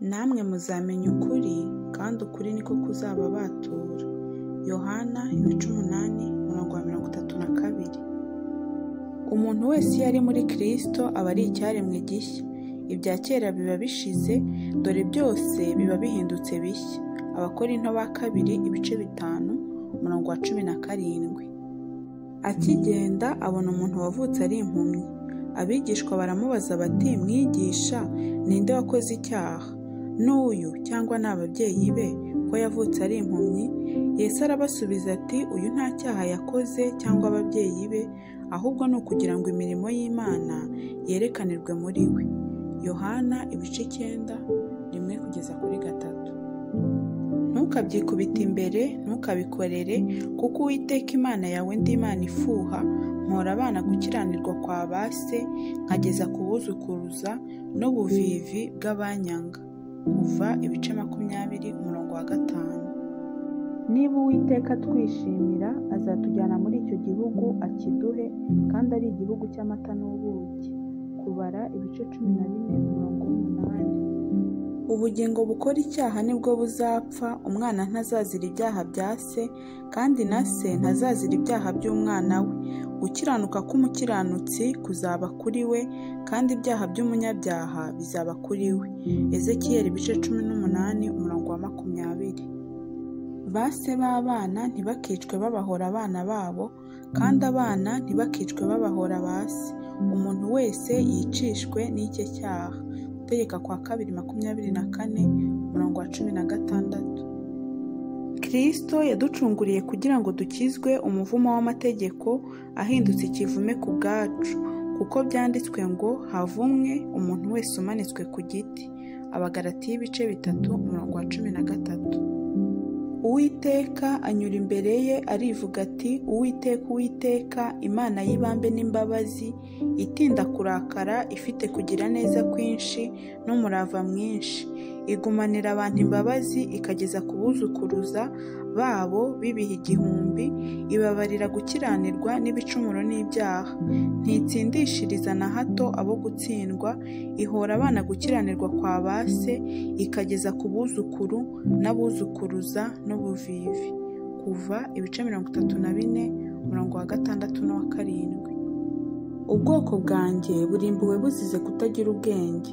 namwe muzamenya ukuri, kandi ukuri niko kuzababatura. Yohana 8:32. Umuntu wese iyo ari muri Kristo aba ari icyaremwe gishya. Ibya kera biba bishize, dore byose biba bihindutse bishya. Abakorinto ba 2:5-17. Akigenda abona umuntu wavutse ari impumyi. Abigishwa baramubaza bati, mwigisha, ninde wakoze icyaha, n'uyu cyangwa n'ababyeyi be, ko yavutse ari impumyi? Yesu arabasubiza ati, uyu nta cyaha yakoze cyangwa ababyeyi be, ahubwo ni ukugira ngo imirimo y'Imana yerekanirwe muri we. Yohana 9:1-3. Ntukabyikubite imbere, ntukabikorere, kuko Uwiteka Imana yawe ndi Imana ifuha, mpora abana gukiranirwa kwa ba se, nkageza ku buzukuruza n'ubuvivi bw'abanyanga. Kuva 20:5. Niba Uwiteka atwishimira, azatujyana muri icyo gihugu akiduhe, kandi ari igihugu cy'amata n'ubuki. Kubara 14:8. Ubugingo bukora icyaha nibwo buzapfa. Umwana ntazazira ibyaha bya se, kandi na se ntazazira ibyaha by'umwana we. Gukiranuka k'umukiranutsi kuzaba kuri we, kandi ibyaha by'umunyabyaha bizaba kuri we. Ezekiyeli 18:20. Ba se b'abana ntibakicwe babahora abana babo, kandi abana ntibakicwe babahora ba se. Umuntu wese yicishwe n'icye cyaha. Gutegeka kwa 2:24-16. Kristo yaducunguriye kugira ngo dukizwe umuvumo w'amategeko, ahindutse ikivume ku bwacu, kuko byanditswe ngo, havumwe umuntu wese umanitswe ku giti. Abagalatiya 3:13. Uwiteka anyura imbere ye arivuga ati, Uwiteka, Uwiteka, Imana y'ibambe n'imbabazi, itinda kurakara, ifite kugira neza kwinshi n'umurava mwinshi, igumanira abantu imbabazi, ikageza ku buzukuruza babo b'ibihe 1000, ibabarira gukiranirwa n'ibicumuro n'ibyaha. Ntitsindishiriza na hato abo gutsindwa, ihora abana gukiranirwa kwa ba se, ikageza ku buzukuru n'abuzukuruza n'ubuvivi. Kuva 34:6-7. Ubwoko bwanjye burimbuwe buzize kutagira ubwenge.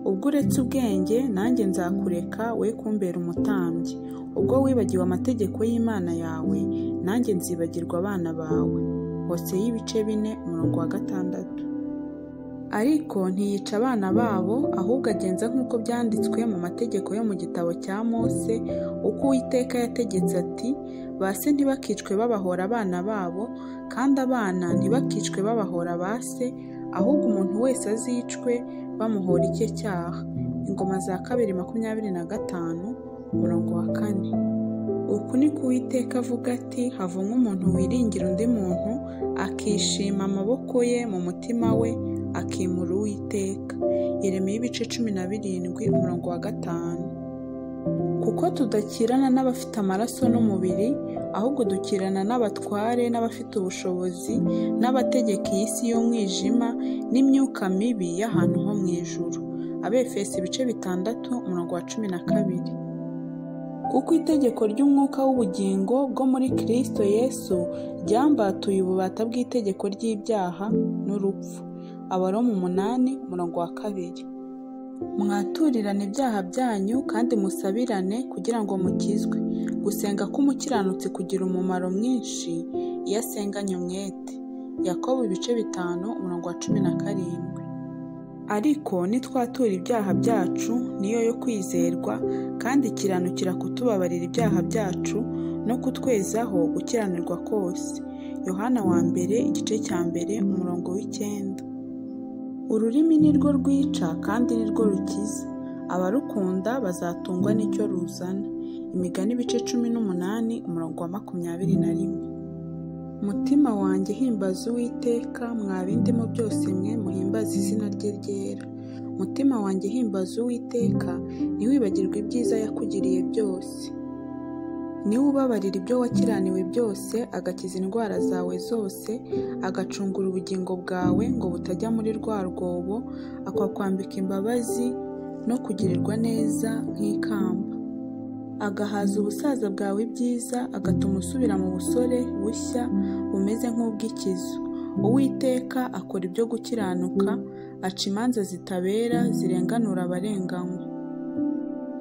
Ubwo uretse ubwenge, nanjye nzakureka, we kumbera umutambyi. Ubwo wibagiwe amategeko y'Imana yawe, nanjye nzibagirwa abana bawe. Hoseya 4:6. Ariko ntiyica abana babo, ahubwo agenza nk'uko byanditswe mu mategeko yo mu gitabo cya Mose, uko Uwiteka yategetse ati, ba se ntibakicwe babahora abana babo, kandi abana ntibakicwe babahora ba se, ahubwo umuntu wese azicwe bamuhora icye cyaha. Ingoma za 2:25-4. Uku ni ko Uwiteka avuga ati, havumwe umuntu wiringira undi muntu, akishima amaboko ye mu mutima we, akimura Uwiteka. Yeremiya 17:5. Kuko tudakirana n'abafite amaraso n'umubiri, ahubwo dukirana n'abatware n'abafite ubushobozi, n'abategeka iyi si y'umwijima, n'imyuka mibi y'ahantu ho mu ijuru. Abefesi 6:12. Kuko itegeko ry'umwuka w'ubugingo bwo muri Kristo Yesu ryambatuye ububata bw'itegeko ry'ibyaha n'urupfu. Abaroma 8:2. Mwaturirane ibyaha byanyu kandi musabirane kugira ngo mukizwe. Gusenga k'umukiranutsi kugira umumaro mwinshi iyo asenganye umwete. Yakobo 5:17. Ariko nitwatura ibyaha byacu niyo yo kwizerwa, kandi ikiranukira kutubabarira ibyaha byacu no kutwezaho gukiranirwa kose. Yohana 1:1-9. Ururimi ni rwo rwica kandi ni rwo rukiza. Abarukunda bazatungwa n'icyo ruzana. Imigani 18:21. Mutima wanjye himbaza Uwiteka, mwa bindimo byose mwe muhimbaza izina rye ryera. Mutima wanjye himbaza Uwiteka, ntiwibagirwe ibyiza yakugiriye byose. Niwe ubabarira ibyo wakiraniwe byose, agakiza indwara zawe zose, agacungura ubugingo bwawe ngo butajya muri rwa rwobo, akakwambika imbabazi no kugirirwa neza nk'ikamba. Agahaza ubusaza bwawe ibyiza, agatuma usubira mu busore bushya bumeze nk'ubw'ikizu. Uwiteka akora ibyo gukiranuka, aca imanza zitabera, zirenganura abarenganywa.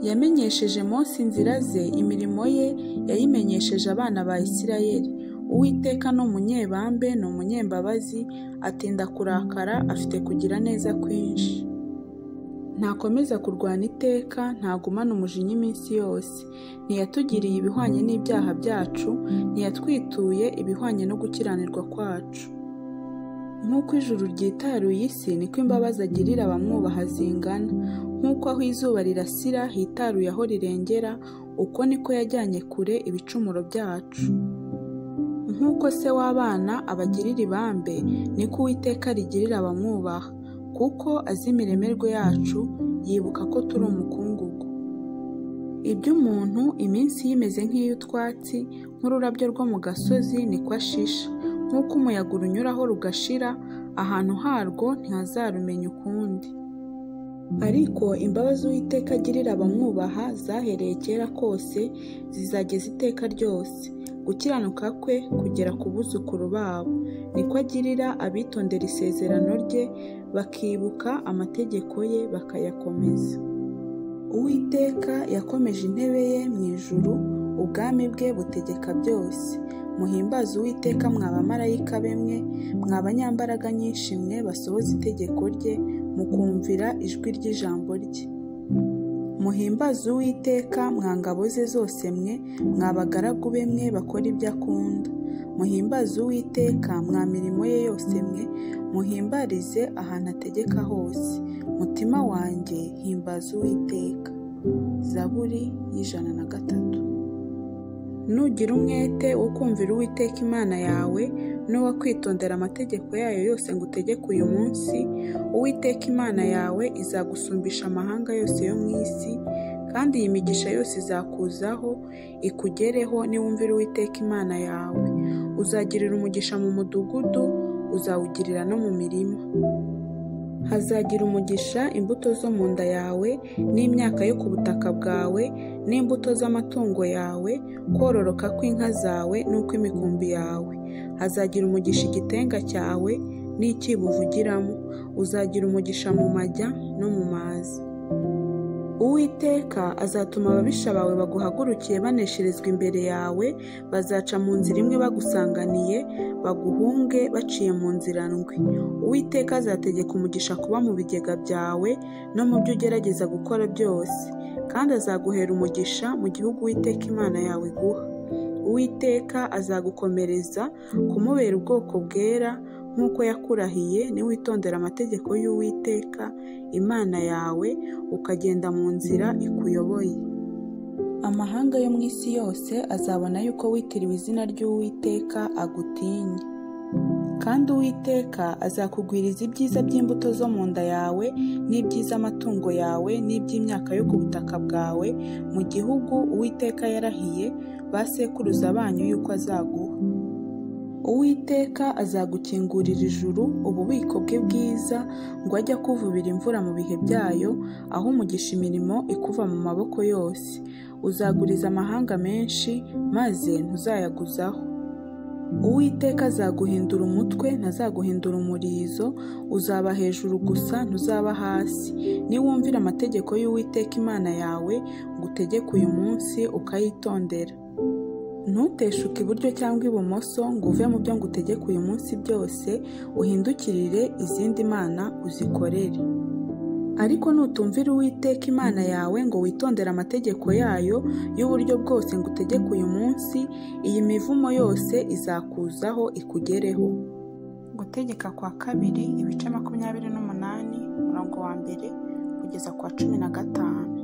Yamenyesheje Mose inzira ze, imirimo ye yayimenyesheje abana ba Isirayeli. Uwiteka ni umunyebambe, ni umunyembabazi, atinda kurakara, afite kugira neza kwinshi. Ntakomeza kurwana iteka, ntagumana umujinya iminsi yose. Ntiyatugiriye ibihwanye n'ibyaha byacu, ntiyatwituye ibihwanye no gukiranirwa kwacu. Nk'uko ijuru ryitaruye isi, niko imbabazi agirira abamwubaha zingana. Nk'uko aho izuba rirasira hitaruye aho rirengera, uko niko yajyanye kure ibicumuro byacu. Nk'uko se w'abana abagirira ibambe, niko Uwiteka rigirira abamwubaha, kuko azi imiremerwe yacu, yibuka ko turi umukungugu. Iby'umuntu iminsi yimeze nk'iy'utwatsi, nk'ururabyo rwo mu gasozi niko ashisha. Nk'uko umuyaga urunyuraho rugashira, ahantu harwo ntihazarumenya ukundi. Ariko imbabazi Uwiteka agirira abamwubaha zahereye kera kose, zizageza iteka ryose. Gukiranuka kwe kugera ku buzukuru babo. Niko agirira abitondera isezerano rye, bakibuka amategeko ye bakayakomeza. Uwiteka yakomeje intebe ye mu ijuru, ubwami bwe butegeka byose. Muhimbaze Uwiteka mwa bamarayika be mwe, mwa banyambaraga nyinshi mwe basohoza itegeko rye, mukumvira ijwi ry'ijambo rye. Muhimbaze Uwiteka mwa ngabo ze zose mwe, mwa bagaragu be mwe bakora ibyo akunda. Muhimbaze Uwiteka mwa mirimo ye yose mwe, muhimbarize ahantu ategeka hose. Mutima wanjye himbaza Uwiteka. Zaburi y'103. Nugira umwete wo kumvira Uwiteka Imana yawe, n'uwo kwitondera amategeko yayo yose ngo utegeke uyu munsi, Uwiteka Imana yawe izagusumbisha amahanga yose yo mu isi, kandi iyi migisha yose izakuzaho ikugereho niwumvira Uwiteka Imana yawe. Uzagirira umugisha mu mudugudu, uzawugirira no mu mirima. Hazagira umugisha imbuto zo mu nda yawe, n'imyaka yo ku butaka bwawe, n'imbuto z'amatungo yawe, kororoka kw'inka zawe n'ukw'imikumbi yawe. Hazagira umugisha igitenga cyawe n'ikibo uvugiramo. Uzagira umugisha mu majya no mu maza. Uwiteka azatuma ababisha bawe baguhagurukiye banesherezwa imbere yawe, bazaca mu nzira imwe bagusanganiye, baguhunge baciye mu nzira ndwi. Uwiteka azategeka umugisha kuba mu bigega byawe no mu byo ugerageza gukora byose, kandi azaguhera umugisha mu gihugu Uwiteka Imana yawe iguha. Uwiteka azagukomereza kumubera ubwoko bwera, nk'uko yakurahiye, niwitondera amategeko y'Uwiteka Imana yawe, ukagenda mu nzira ikuyoboye. Amahanga yo mu isi yose azabona yuko witiriwe izina ry'Uwiteka agutinya. Kandi Uwiteka azakugwiriza ibyiza by'imbuto zo mu nda yawe, n'iby'iz'amatungo yawe, n'iby'imyaka yo ku butaka bwawe, mu gihugu Uwiteka yarahiye ba sekuruza banyu yuko azaguha. Uwiteka azagukingurira ijuru, ububiko bwe bwiza, ngo ajye akuvubira imvura mu bihe byayo, aho umugisha imirimo ikuva mu maboko yose. Uzaguriza amahanga menshi, maze ntuzayaguzaho. Uwiteka azaguhindura umutwe, ntazaguhindura umurizo, uzaba hejuru gusa ntuzaba hasi. Niwumvira amategeko y'Uwiteka Imana yawe, ngo utegeke uyu munsi ukayitondera. Ntuteshuke iburyo cyangwa ibumoso ngo uve mu byo ngutegeka uyu munsi byose, uhindukirire izindi mana uzikorere. Ariko nutumvira Uwiteka Imana yawe ngo witondere amategeko yayo y'uburyo bwose ngo utegeke uyu munsi, iyi mivumo yose izakuzaho ikugereho. Gutegeka kwa kabiri, ibice 28, umurongo wa mbere kugeza kwa 15.